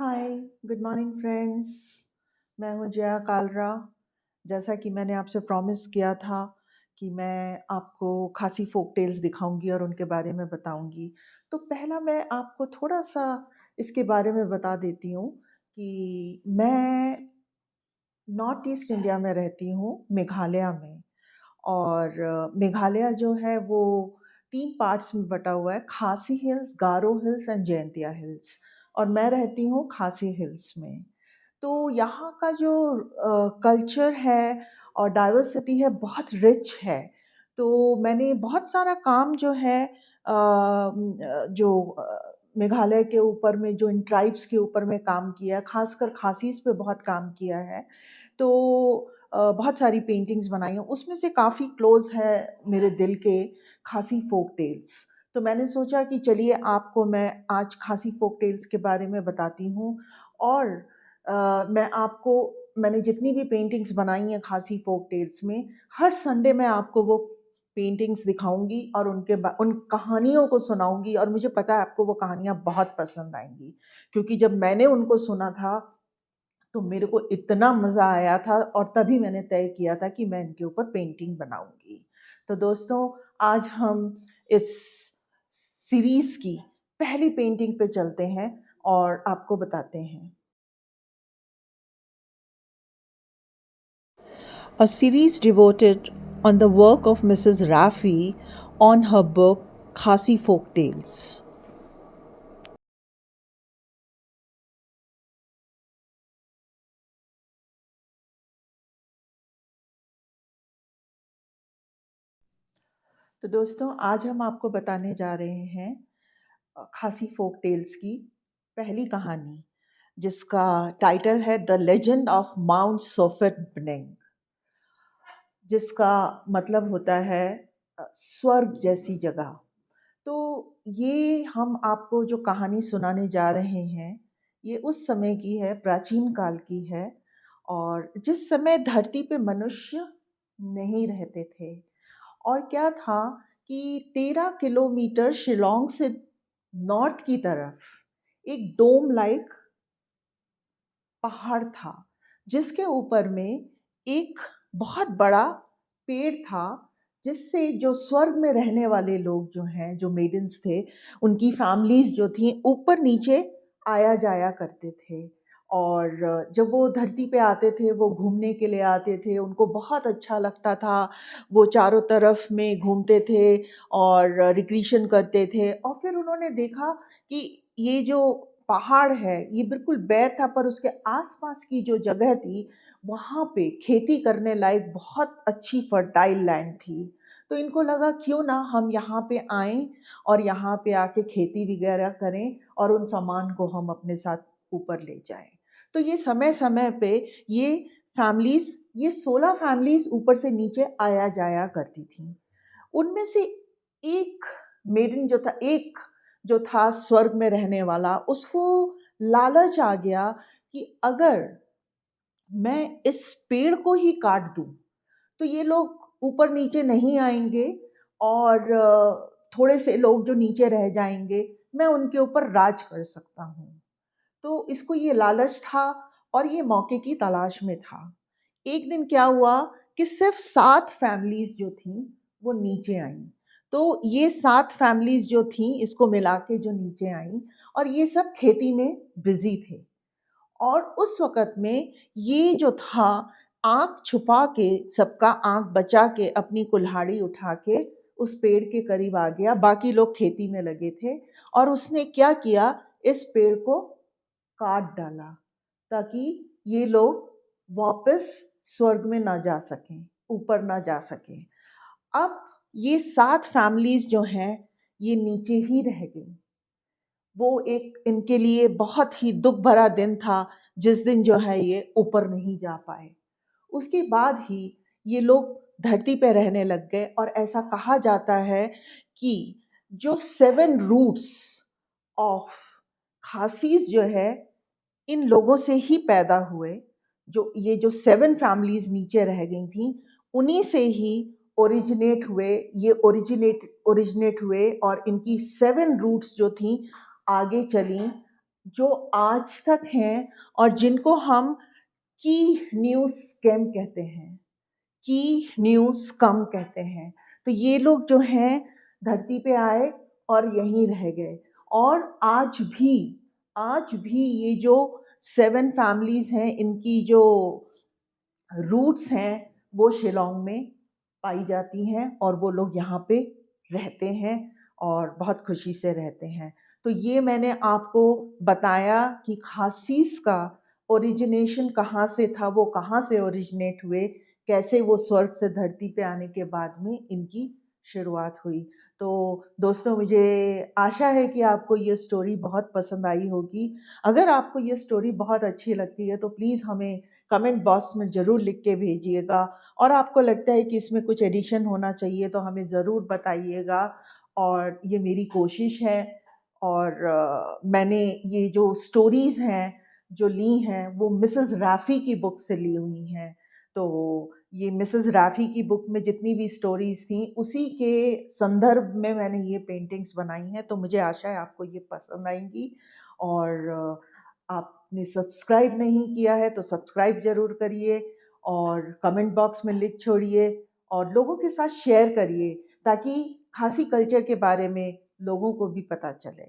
हाय, good morning friends. मैं हूँ जया कालरा। जैसा कि मैंने आपसे प्रॉमिस किया था कि मैं आपको खासी फोक टेल्स दिखाऊंगी और उनके बारे में बताऊंगी। तो पहला मैं आपको थोड़ा-सा इसके बारे में बता देती हूँ कि मैं नॉर्थ ईस्ट इंडिया में रहती हूँ, मेघालय में। और मेघालय जो है वो 3 पार्ट्स में बटा हुआ है, खासी hills, Garo hills and Jaintia hills. और मैं रहती हूँ खासी हिल्स में। तो यहाँ का जो कल्चर है और डाइवर्सिटी है बहुत रिच है। तो मैंने बहुत सारा काम जो है मेघालय के ऊपर में जो इन ट्राइब्स के ऊपर में काम किया है, ख़ासकर खासीस पे बहुत काम किया है। तो बहुत सारी पेंटिंग्स बनाई हैं, उसमें से काफ़ी क्लोज़ है मेरे दिल के खासी फोक टेल्स। तो मैंने सोचा कि चलिए आपको मैं आज खासी फोक टेल्स के बारे में बताती हूँ। और मैंने जितनी भी पेंटिंग्स बनाई हैं खासी फोक टेल्स में, हर संडे मैं आपको वो पेंटिंग्स दिखाऊंगी और उन कहानियों को सुनाऊंगी। और मुझे पता है आपको वो कहानियाँ बहुत पसंद आएंगी, क्योंकि जब मैंने उनको सुना था तो मेरे को इतना मज़ा आया था और तभी मैंने तय किया था कि मैं इनके ऊपर पेंटिंग बनाऊंगी। तो दोस्तों, आज हम इस सीरीज़ की पहली पेंटिंग पे चलते हैं और आपको बताते हैं। A series devoted on the work of Mrs. Raffi on her book Khasi Folk Tales. तो दोस्तों, आज हम आपको बताने जा रहे हैं खासी फोक टेल्स की पहली कहानी, जिसका टाइटल है द लेजेंड ऑफ माउंट सोफेट ब्नेंग, जिसका मतलब होता है स्वर्ग जैसी जगह। तो ये हम आपको जो कहानी सुनाने जा रहे हैं, ये उस समय की है, प्राचीन काल की है। और जिस समय धरती पे मनुष्य नहीं रहते थे। और क्या था कि 13 किलोमीटर शिलोंग से नॉर्थ की तरफ एक डोम लाइक पहाड़ था, जिसके ऊपर में एक बहुत बड़ा पेड़ था, जिससे जो स्वर्ग में रहने वाले लोग जो हैं, जो मेडन्स थे, उनकी फैमिलीज जो थी ऊपर नीचे आया जाया करते थे। और जब वो धरती पे आते थे, वो घूमने के लिए आते थे, उनको बहुत अच्छा लगता था। वो चारों तरफ में घूमते थे और रिक्रिएशन करते थे। और फिर उन्होंने देखा कि ये जो पहाड़ है ये बिल्कुल बैर था, पर उसके आसपास की जो जगह थी वहाँ पे खेती करने लायक बहुत अच्छी फर्टाइल लैंड थी। तो इनको लगा क्यों ना हम यहाँ पे आएं और यहाँ पे आके खेती वगैरह करें और उन सामान को हम अपने साथ ऊपर ले जाएं। तो ये समय समय पे ये फैमिलीज, ये 16 फैमिलीज ऊपर से नीचे आया जाया करती थी। उनमें से एक मेडन जो था स्वर्ग में रहने वाला, उसको लालच आ गया कि अगर मैं इस पेड़ को ही काट दूं तो ये लोग ऊपर नीचे नहीं आएंगे और थोड़े से लोग जो नीचे रह जाएंगे, मैं उनके ऊपर राज कर सकता हूँ। तो इसको ये लालच था और ये मौके की तलाश में था। एक दिन क्या हुआ कि सिर्फ 7 फैमिलीज जो थीं वो नीचे आईं। तो ये 7 फैमिलीज जो थीं, इसको मिला के जो नीचे आईं, और ये सब खेती में बिजी थे। और उस वक़्त में ये जो था, आँख छुपा के, सबका आँख बचा के, अपनी कुल्हाड़ी उठा के उस पेड़ के करीब आ गया। बाकी लोग खेती में लगे थे और उसने क्या किया, इस पेड़ को काट डाला ताकि ये लोग वापस स्वर्ग में ना जा सकें, ऊपर ना जा सकें। अब ये 7 फैमिलीज़ जो हैं, ये नीचे ही रह गईं। वो एक इनके लिए बहुत ही दुःख भरा दिन था, जिस दिन जो है ये ऊपर नहीं जा पाए। उसके बाद ही ये लोग धरती पे रहने लग गए। और ऐसा कहा जाता है कि जो 7 रूट्स ऑफ खासीस जो है, इन लोगों से ही पैदा हुए। जो 7 फैमिलीज नीचे रह गई थी, उन्हीं से ही ओरिजिनेट हुए, ये ओरिजिनेट ओरिजिनेट हुए और इनकी 7 रूट्स जो थी आगे चली जो आज तक हैं और जिनको हम की न्यूज़ स्कैम कहते हैं, की न्यूज़ कम कहते हैं। तो ये लोग जो हैं धरती पे आए और यहीं रह गए और आज भी ये जो 7 फैमिलीज़ हैं, इनकी जो रूट्स हैं वो शिलांग में पाई जाती हैं और वो लोग यहाँ पे रहते हैं और बहुत खुशी से रहते हैं। तो ये मैंने आपको बताया कि खासीस का ओरिजिनेशन कहाँ से था, वो कहाँ से ओरिजिनेट हुए, कैसे वो स्वर्ग से धरती पे आने के बाद में इनकी शुरुआत हुई। तो दोस्तों, मुझे आशा है कि आपको ये स्टोरी बहुत पसंद आई होगी। अगर आपको ये स्टोरी बहुत अच्छी लगती है तो प्लीज़ हमें कमेंट बॉक्स में ज़रूर लिख के भेजिएगा और आपको लगता है कि इसमें कुछ एडिशन होना चाहिए तो हमें ज़रूर बताइएगा और ये मेरी कोशिश है। और मैंने ये जो स्टोरीज़ हैं, जो ली हैं, वो मिसेज़ रैफ़ी की बुक से ली हुई हैं। तो ये मिसेज़ रैफ़ी की बुक में जितनी भी स्टोरीज़ थीं, उसी के संदर्भ में मैंने ये पेंटिंग्स बनाई हैं, तो मुझे आशा है आपको ये पसंद आएँगी। और आपने सब्सक्राइब नहीं किया है तो सब्सक्राइब ज़रूर करिए और कमेंट बॉक्स में लिख छोड़िए और लोगों के साथ शेयर करिए ताकि खासी कल्चर के बारे में लोगों को भी पता चले।